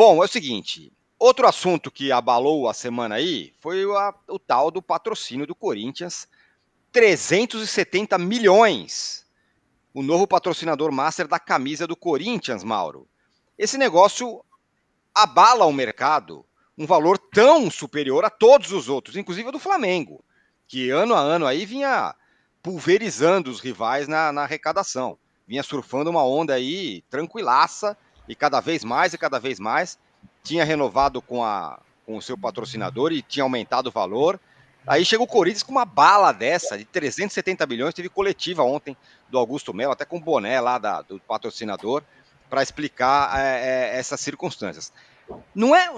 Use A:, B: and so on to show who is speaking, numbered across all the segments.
A: Bom, é o seguinte, outro assunto que abalou a semana aí foi o tal do patrocínio do Corinthians, 370 milhões, o novo patrocinador master da camisa do Corinthians, Mauro. Esse negócio abala o mercado, um valor tão superior a todos os outros, inclusive o do Flamengo, que ano a ano aí vinha pulverizando os rivais na arrecadação, vinha surfando uma onda aí tranquilaça, e cada vez mais, tinha renovado com o seu patrocinador e tinha aumentado o valor. Aí chega o Corinthians com uma bala dessa, de 370 milhões, teve coletiva ontem do Augusto Melo, até com o boné lá do patrocinador, para explicar essas circunstâncias. Não é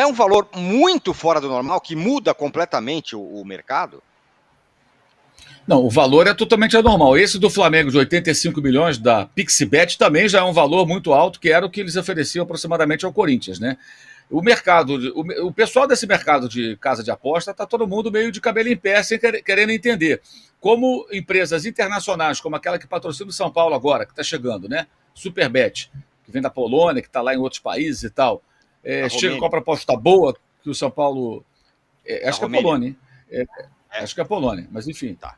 A: um valor muito fora do normal, que muda completamente o mercado?
B: Não, o valor é totalmente anormal. Esse do Flamengo de 85 milhões da Pixibet também já é um valor muito alto, que era o que eles ofereciam aproximadamente ao Corinthians, né? O mercado, o pessoal desse mercado de casa de aposta está todo mundo meio de cabelo em pé, sem querendo entender. Como empresas internacionais, como aquela que patrocina o São Paulo agora, que está chegando, né? Superbet, que vem da Polônia, que está lá em outros países e tal. Chega com a proposta boa que o São Paulo. Acho que é Polônia, hein? Acho que é a Polônia, mas enfim.
A: Tá.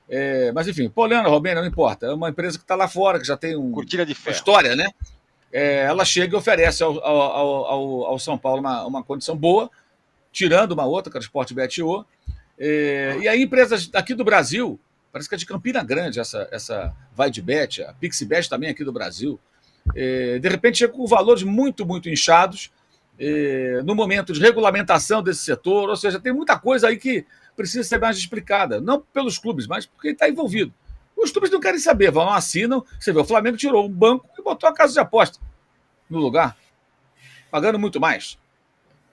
B: Mas enfim, Polônia, Romênia, não importa. É uma empresa que está lá fora, que já tem uma história, né? Ela chega e oferece ao São Paulo uma condição boa, tirando uma outra, que é o Sportbet.io. E aí, empresas aqui do Brasil, parece que é de Campina Grande, essa VideBet, a Pixibet também aqui do Brasil, de repente chega com valores muito, muito inchados, no momento de regulamentação desse setor, ou seja, tem muita coisa aí que precisa ser mais explicada, não pelos clubes, mas porque está envolvido. Os clubes não querem saber, vão lá, assinam. Você vê, o Flamengo tirou um banco e botou a casa de aposta no lugar, pagando muito mais.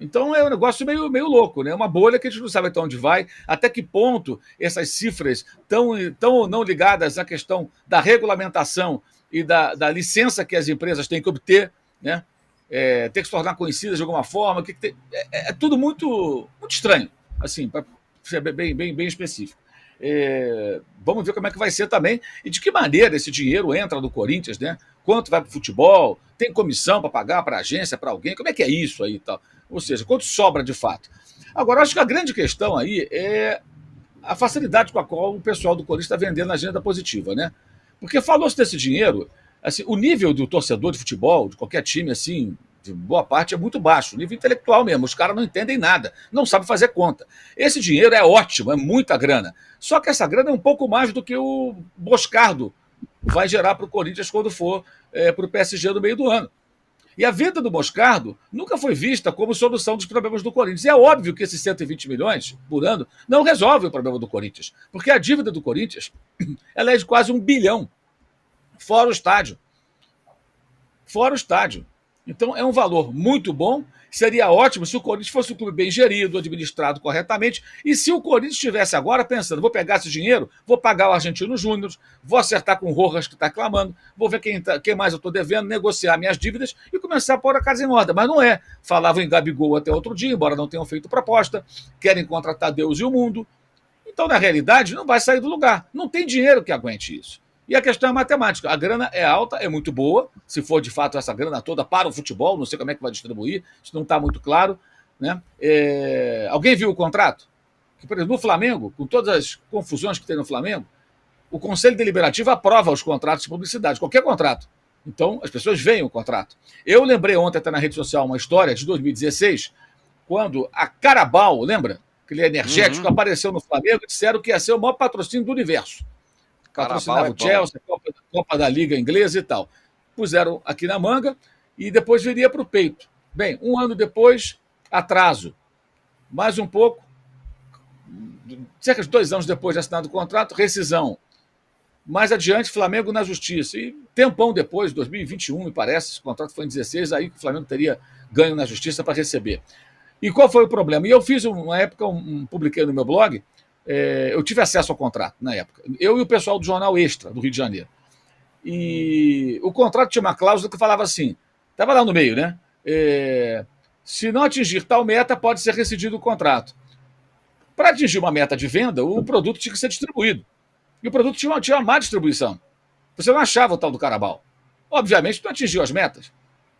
B: Então é um negócio meio louco, né? Uma bolha que a gente não sabe até onde vai, até que ponto essas cifras estão ou não ligadas à questão da regulamentação e da licença que as empresas têm que obter, né? Ter que se tornar conhecidas de alguma forma. É tudo muito, muito estranho, assim, para ser bem específico. Vamos ver como é que vai ser também e de que maneira esse dinheiro entra no Corinthians, né? Quanto vai para o futebol? Tem comissão para pagar para a agência, para alguém? Como é que é isso aí e tal? Ou seja, quanto sobra de fato? Agora, acho que a grande questão aí é a facilidade com a qual o pessoal do Corinthians está vendendo na agenda positiva, né? Porque falou-se desse dinheiro, assim, o nível do torcedor de futebol, de qualquer time, assim, de boa parte, é muito baixo, nível intelectual mesmo. Os caras não entendem nada, não sabem fazer conta. Esse dinheiro é ótimo, é muita grana. Só que essa grana é um pouco mais do que o Moscardo vai gerar para o Corinthians quando for para o PSG no meio do ano. E a venda do Moscardo nunca foi vista como solução dos problemas do Corinthians. E é óbvio que esses 120 milhões por ano não resolve o problema do Corinthians, porque a dívida do Corinthians ela é de quase 1 bilhão, fora o estádio. Fora o estádio. Então é um valor muito bom. Seria ótimo se o Corinthians fosse um clube bem gerido, administrado corretamente, e se o Corinthians estivesse agora pensando, vou pegar esse dinheiro, vou pagar o Argentino Júnior, vou acertar com o Rojas que está clamando, vou ver quem mais eu estou devendo, negociar minhas dívidas e começar a pôr a casa em ordem. Mas não é. Falavam em Gabigol até outro dia, embora não tenham feito proposta, querem contratar Deus e o mundo. Então, na realidade, não vai sair do lugar. Não tem dinheiro que aguente isso. E a questão é matemática. A grana é alta, é muito boa, se for de fato essa grana toda para o futebol, não sei como é que vai distribuir, isso não está muito claro. Né? Alguém viu o contrato? Que, por exemplo, no Flamengo, com todas as confusões que tem no Flamengo, o Conselho Deliberativo aprova os contratos de publicidade, qualquer contrato. Então, as pessoas veem o contrato. Eu lembrei ontem, até na rede social, uma história de 2016, quando a Carabao, lembra? Aquele energético apareceu no Flamengo e disseram que ia ser o maior patrocínio do universo. Patrocinava o Chelsea, a Copa da Liga Inglesa e tal. Puseram aqui na manga e depois viria para o peito. Bem, um ano depois, atraso. Mais um pouco, cerca de 2 anos depois de assinado o contrato, rescisão. Mais adiante, Flamengo na justiça. E tempão depois, 2021, me parece, esse contrato foi em 2016, aí que o Flamengo teria ganho na justiça para receber. E qual foi o problema? E eu fiz, uma época, publiquei no meu blog, eu tive acesso ao contrato na época. Eu e o pessoal do Jornal Extra, do Rio de Janeiro. E o contrato tinha uma cláusula que falava assim, estava lá no meio, né? Se não atingir tal meta, pode ser rescindido o contrato. Para atingir uma meta de venda, o produto tinha que ser distribuído. E o produto tinha uma má distribuição. Você não achava o tal do Carabao. Obviamente, não atingiu as metas.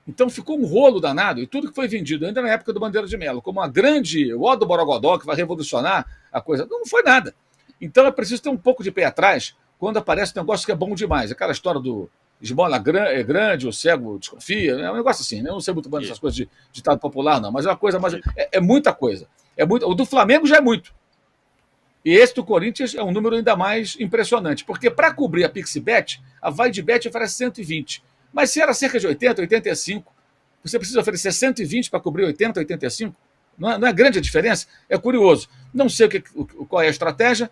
B: Então ficou um rolo danado, e tudo que foi vendido ainda na época do Bandeira de Melo, como uma grande ó do Borogodó que vai revolucionar a coisa, não foi nada. Então é preciso ter um pouco de pé atrás quando aparece um negócio que é bom demais. Aquela história do esmola é grande, o cego desconfia, é um negócio assim, né? Eu não sei muito bem essas coisas de ditado popular, não, mas é uma coisa, mas é muita coisa. O do Flamengo já é muito. E esse do Corinthians é um número ainda mais impressionante, porque para cobrir a PixBet, a VaideBet oferece 120. Mas se era cerca de 80, 85, você precisa oferecer 120 para cobrir 80, 85? Não é grande a diferença? É curioso. Não sei qual é a estratégia.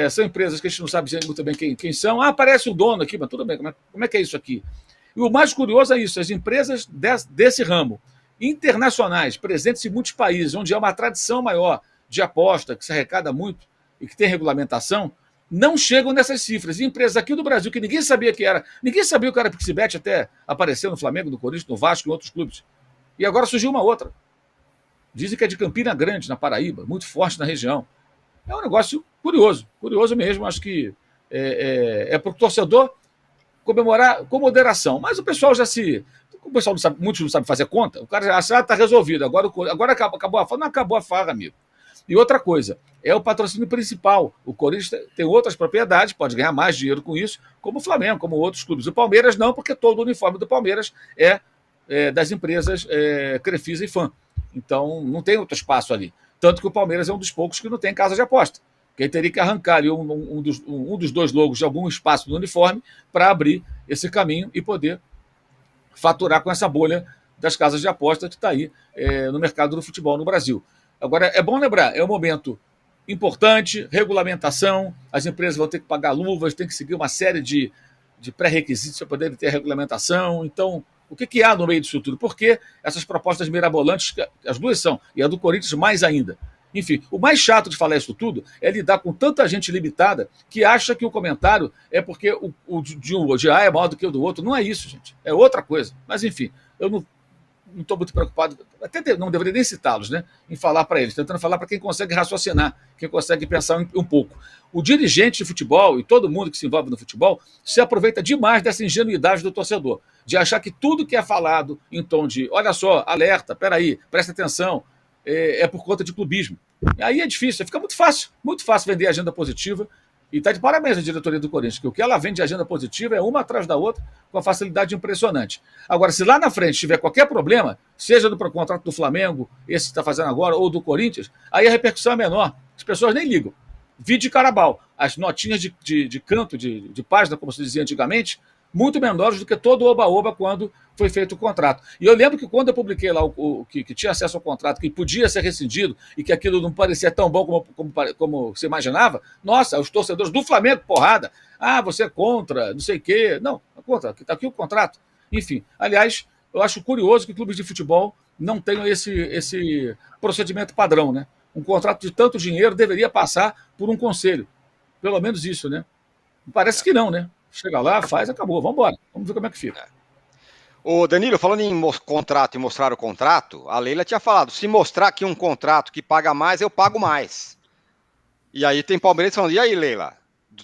B: São empresas que a gente não sabe muito bem quem são. Aparece o dono aqui, mas tudo bem, como é que é isso aqui? E o mais curioso é isso, as empresas desse ramo, internacionais, presentes em muitos países, onde há uma tradição maior de aposta, que se arrecada muito e que tem regulamentação, não chegam nessas cifras. E empresas aqui do Brasil, que ninguém sabia que era, ninguém sabia o que era PixBet até aparecer no Flamengo, no Corinthians, no Vasco e em outros clubes. E agora surgiu uma outra. Dizem que é de Campina Grande, na Paraíba, muito forte na região. É um negócio curioso mesmo. Acho que para o torcedor comemorar com moderação. Mas o pessoal já se... O pessoal não sabe, muitos não sabem fazer conta. O cara já acha, está resolvido. Agora acabou a farra. Não acabou a farra, amigo. E outra coisa, é o patrocínio principal. O Corinthians tem outras propriedades, pode ganhar mais dinheiro com isso, como o Flamengo, como outros clubes. O Palmeiras não, porque todo o uniforme do Palmeiras é das empresas Crefisa e Fã. Então, não tem outro espaço ali. Tanto que o Palmeiras é um dos poucos que não tem casa de aposta. Que aí teria que arrancar ali um dos dois logos de algum espaço no uniforme para abrir esse caminho e poder faturar com essa bolha das casas de aposta que está aí no mercado do futebol no Brasil. Agora, é bom lembrar, é um momento importante, regulamentação, as empresas vão ter que pagar luvas, tem que seguir uma série de pré-requisitos para poder ter a regulamentação. Então, o que há no meio disso tudo? Por que essas propostas mirabolantes, as duas são, e a do Corinthians mais ainda? Enfim, o mais chato de falar isso tudo é lidar com tanta gente limitada que acha que o comentário é porque o de A é maior do que o do outro. Não é isso, gente. É outra coisa. Mas, enfim, eu não estou muito preocupado, até não deveria nem citá-los, né, em falar para eles, tentando falar para quem consegue raciocinar, quem consegue pensar um pouco. O dirigente de futebol e todo mundo que se envolve no futebol se aproveita demais dessa ingenuidade do torcedor, de achar que tudo que é falado em tom de, olha só, alerta, peraí, presta atenção, é por conta de clubismo. E aí é difícil, fica muito fácil vender agenda positiva. E está de parabéns a diretoria do Corinthians, que o que ela vende de agenda positiva é uma atrás da outra, com uma facilidade impressionante. Agora, se lá na frente tiver qualquer problema, seja do contrato do Flamengo, esse que está fazendo agora, ou do Corinthians, aí a repercussão é menor. As pessoas nem ligam. Vide Carabal. As notinhas de canto, de página, como se dizia antigamente, muito menores do que todo o oba-oba quando foi feito o contrato. E eu lembro que quando eu publiquei lá que tinha acesso ao contrato, que podia ser rescindido e que aquilo não parecia tão bom como se imaginava, nossa, os torcedores do Flamengo, porrada, você é contra, não sei o quê. Não, é contra, está aqui o contrato. Enfim, aliás, eu acho curioso que clubes de futebol não tenham esse procedimento padrão, né? Um contrato de tanto dinheiro deveria passar por um conselho. Pelo menos isso, né? Parece que não, né? Chega lá, faz, acabou, vamos embora. Vamos ver como é que fica.
A: Ô Danilo, falando em contrato e mostrar o contrato, a Leila tinha falado, se mostrar aqui um contrato que paga mais, eu pago mais. E aí tem palmeirense falando, e aí Leila,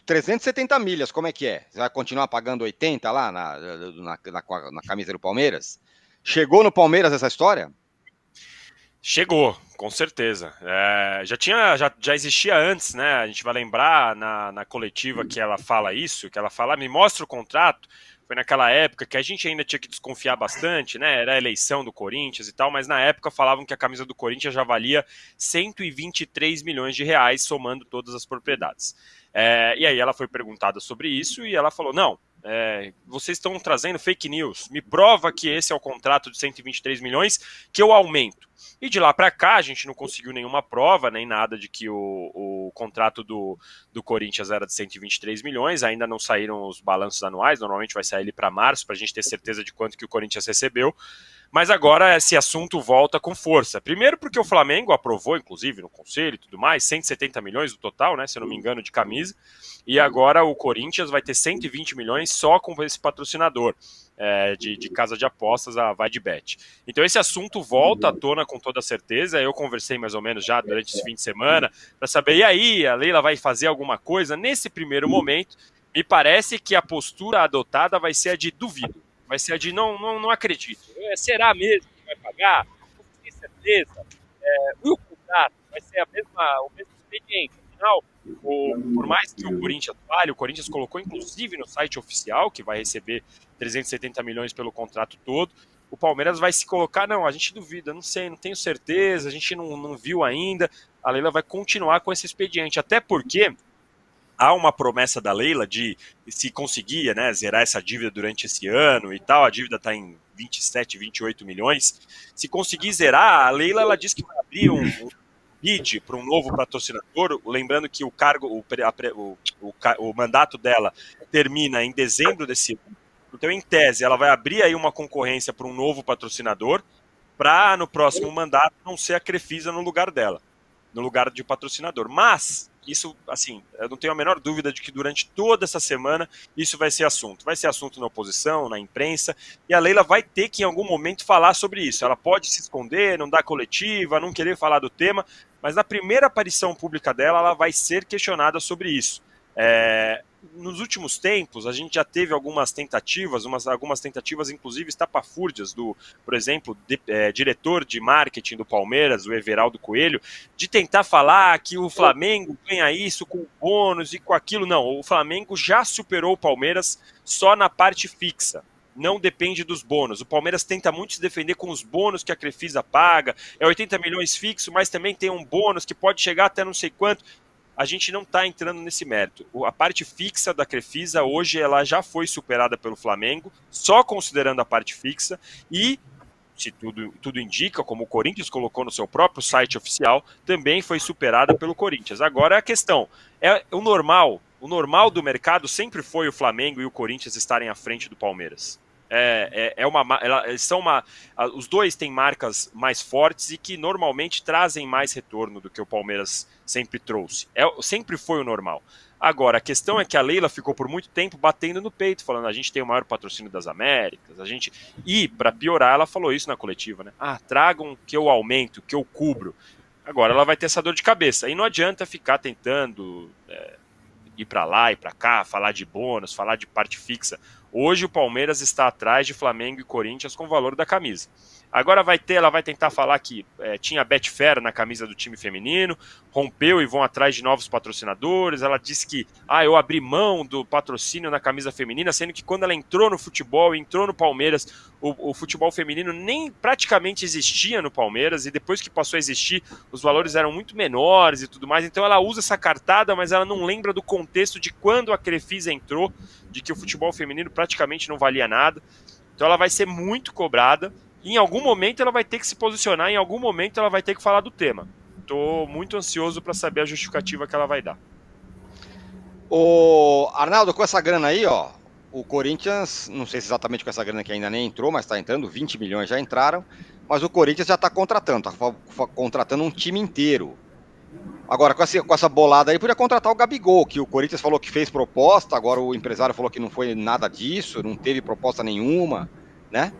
A: 370 milhas, como é que é? Você vai continuar pagando 80 lá na camisa do Palmeiras? Chegou no Palmeiras essa história?
C: Chegou, com certeza. Já existia antes, né? A gente vai lembrar na coletiva que ela fala isso, que ela fala, me mostra o contrato. Foi naquela época que a gente ainda tinha que desconfiar bastante, né? Era a eleição do Corinthians e tal, mas na época falavam que a camisa do Corinthians já valia 123 milhões de reais, somando todas as propriedades. E aí ela foi perguntada sobre isso e ela falou, não, vocês estão trazendo fake news, me prova que esse é o contrato de 123 milhões que eu aumento. E de lá para cá a gente não conseguiu nenhuma prova, nem nada de que o contrato do Corinthians era de 123 milhões, ainda não saíram os balanços anuais, normalmente vai sair ali para março, para a gente ter certeza de quanto que o Corinthians recebeu, mas agora esse assunto volta com força. Primeiro porque o Flamengo aprovou, inclusive, no conselho e tudo mais, 170 milhões no total, né, se eu não me engano, de camisa, e agora o Corinthians vai ter 120 milhões só com esse patrocinador de casa de apostas, a VaideBet. Então esse assunto volta à tona com toda certeza. Eu conversei mais ou menos já durante esse fim de semana para saber, e aí, a Leila vai fazer alguma coisa? Nesse primeiro momento, me parece que a postura adotada vai ser a de duvido. vai ser a de não acredito. Será mesmo que vai pagar? Não tenho certeza. E o contrato vai ser o mesmo expediente. Afinal, por mais que o Corinthians fale, o Corinthians colocou inclusive no site oficial que vai receber 370 milhões pelo contrato todo. O Palmeiras vai se colocar, não, a gente duvida, não sei, não tenho certeza, a gente não viu ainda. A Leila vai continuar com esse expediente, até porque há uma promessa da Leila de, se conseguir, né, zerar essa dívida durante esse ano e tal, a dívida está em 27, 28 milhões, se conseguir zerar, a Leila ela diz que vai abrir um bid para um novo patrocinador, lembrando que o mandato dela termina em dezembro desse ano. Então, em tese, ela vai abrir aí uma concorrência para um novo patrocinador, para no próximo mandato não ser a Crefisa no lugar dela, no lugar de patrocinador. Mas, isso, assim, eu não tenho a menor dúvida de que durante toda essa semana isso vai ser assunto. Vai ser assunto na oposição, na imprensa, e a Leila vai ter que, em algum momento, falar sobre isso. Ela pode se esconder, não dar coletiva, não querer falar do tema, mas na primeira aparição pública dela, ela vai ser questionada sobre isso. Nos últimos tempos, a gente já teve algumas tentativas inclusive estapafúrdias por exemplo, diretor de marketing do Palmeiras, o Everaldo Coelho, de tentar falar que o Flamengo ganha isso com bônus e com aquilo. Não, o Flamengo já superou o Palmeiras só na parte fixa. Não depende dos bônus. O Palmeiras tenta muito se defender com os bônus que a Crefisa paga. É 80 milhões fixo, mas também tem um bônus que pode chegar até não sei quanto. A gente não está entrando nesse mérito. A parte fixa da Crefisa, hoje, ela já foi superada pelo Flamengo, só considerando a parte fixa, e, se tudo indica, como o Corinthians colocou no seu próprio site oficial, também foi superada pelo Corinthians. Agora, a questão é o normal do mercado sempre foi o Flamengo e o Corinthians estarem à frente do Palmeiras. Os dois têm marcas mais fortes e que normalmente trazem mais retorno do que o Palmeiras sempre trouxe. Sempre foi o normal. Agora, a questão é que a Leila ficou por muito tempo batendo no peito, falando: a gente tem o maior patrocínio das Américas, E, para piorar, ela falou isso na coletiva, né? Tragam que eu aumento, que eu cubro. Agora ela vai ter essa dor de cabeça. E não adianta ficar tentando ir para lá e para cá, falar de bônus, falar de parte fixa. Hoje o Palmeiras está atrás de Flamengo e Corinthians com o valor da camisa. Agora ela vai tentar falar que tinha Betfair na camisa do time feminino, rompeu e vão atrás de novos patrocinadores. Ela disse que eu abri mão do patrocínio na camisa feminina, sendo que quando ela entrou no futebol, entrou no Palmeiras, o futebol feminino nem praticamente existia no Palmeiras, e depois que passou a existir, os valores eram muito menores e tudo mais. Então ela usa essa cartada, mas ela não lembra do contexto de quando a Crefisa entrou, de que o futebol feminino praticamente não valia nada. Então ela vai ser muito cobrada. Em algum momento ela vai ter que se posicionar, em algum momento ela vai ter que falar do tema. Estou muito ansioso para saber a justificativa que ela vai dar.
A: Ô, Arnaldo, com essa grana aí, o Corinthians, não sei se exatamente com essa grana que ainda nem entrou, mas está entrando, 20 milhões já entraram, mas o Corinthians já está contratando um time inteiro. Agora, com essa bolada aí, podia contratar o Gabigol, que o Corinthians falou que fez proposta, agora o empresário falou que não foi nada disso, não teve proposta nenhuma, né?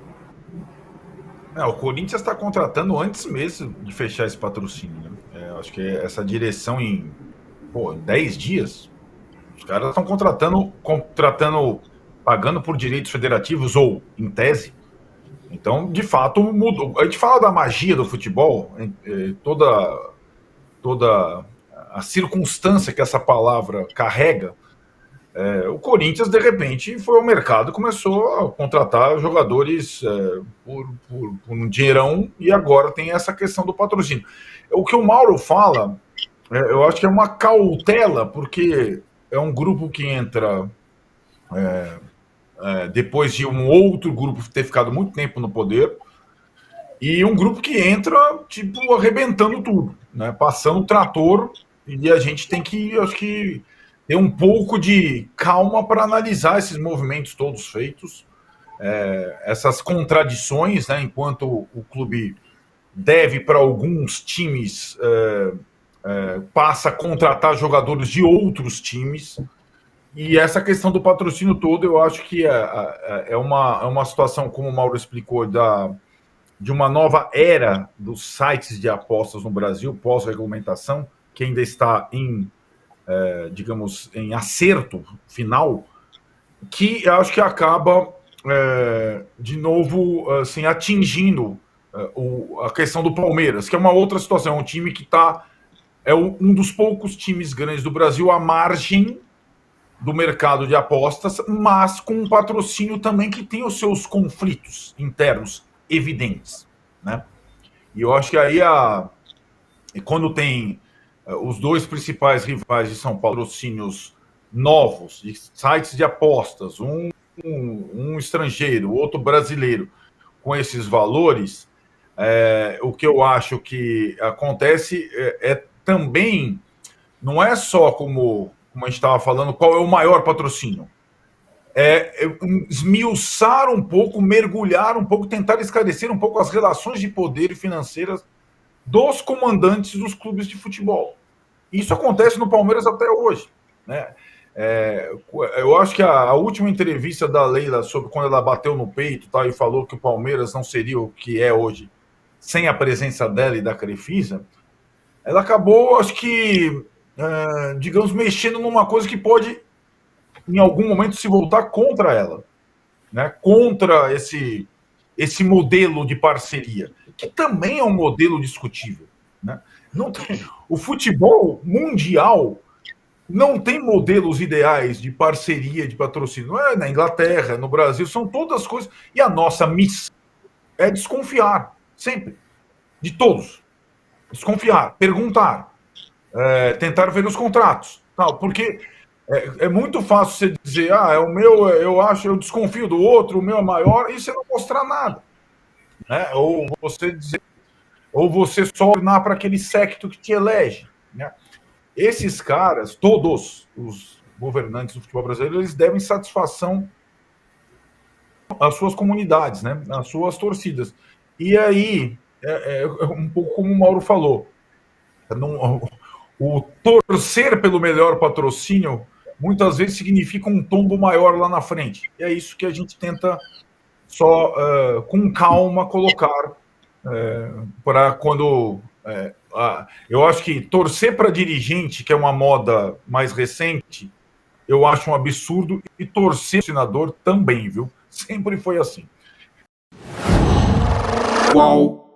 D: O Corinthians está contratando antes mesmo de fechar esse patrocínio, né? Acho que essa direção em 10 dias, os caras estão contratando, pagando por direitos federativos ou em tese. Então, de fato, mudou. A gente fala da magia do futebol, toda a circunstância que essa palavra carrega. O Corinthians, de repente, foi ao mercado e começou a contratar jogadores por um dinheirão, e agora tem essa questão do patrocínio. O que o Mauro fala, eu acho que é uma cautela, porque é um grupo que entra depois de um outro grupo ter ficado muito tempo no poder, e um grupo que entra, arrebentando tudo, né? Passando o trator, e a gente tem que, acho que, ter um pouco de calma para analisar esses movimentos todos feitos, essas contradições, né? Enquanto o clube deve, para alguns times, passa a contratar jogadores de outros times, e essa questão do patrocínio todo, eu acho que é uma situação, como o Mauro explicou, de uma nova era dos sites de apostas no Brasil, pós-regulamentação, que ainda está em acerto final, que eu acho que acaba de novo, assim, atingindo a questão do Palmeiras, que é uma outra situação, é um time que é um dos poucos times grandes do Brasil à margem do mercado de apostas, mas com um patrocínio também que tem os seus conflitos internos evidentes, né? E eu acho que aí quando tem os dois principais rivais de São Paulo, patrocínios novos, de sites de apostas, um estrangeiro, outro brasileiro, com esses valores, o que eu acho que acontece também, não é só como a gente estava falando, qual é o maior patrocínio. Esmiuçar um pouco, mergulhar um pouco, tentar esclarecer um pouco as relações de poder e financeiras dos comandantes dos clubes de futebol. Isso acontece no Palmeiras até hoje, né? Eu acho que a última entrevista da Leila sobre quando ela bateu no peito, tá, e falou que o Palmeiras não seria o que é hoje sem a presença dela e da Crefisa, ela acabou, acho que, digamos, mexendo numa coisa que pode, em algum momento, se voltar contra ela, né? Contra esse modelo de parceria, que também é um modelo discutível, né? Não tem, o futebol mundial não tem modelos ideais de parceria, de patrocínio. Não é na Inglaterra, no Brasil, são todas coisas. E a nossa missão é desconfiar, sempre, de todos. Desconfiar, perguntar, tentar ver os contratos, tal, porque é muito fácil você dizer, é o meu, eu desconfio do outro, o meu é maior, e você não mostrar nada, né? Ou você só tornar para aquele séquito que te elege, né? Esses caras, todos os governantes do futebol brasileiro, eles devem satisfação às suas comunidades, né? Às suas torcidas. E aí, um pouco como o Mauro falou, o torcer pelo melhor patrocínio muitas vezes significa um tombo maior lá na frente. E é isso que a gente tenta só com calma colocar para quando... eu acho que torcer para dirigente, que é uma moda mais recente, eu acho um absurdo, e torcer para senador também, viu? Sempre foi assim.
E: Qual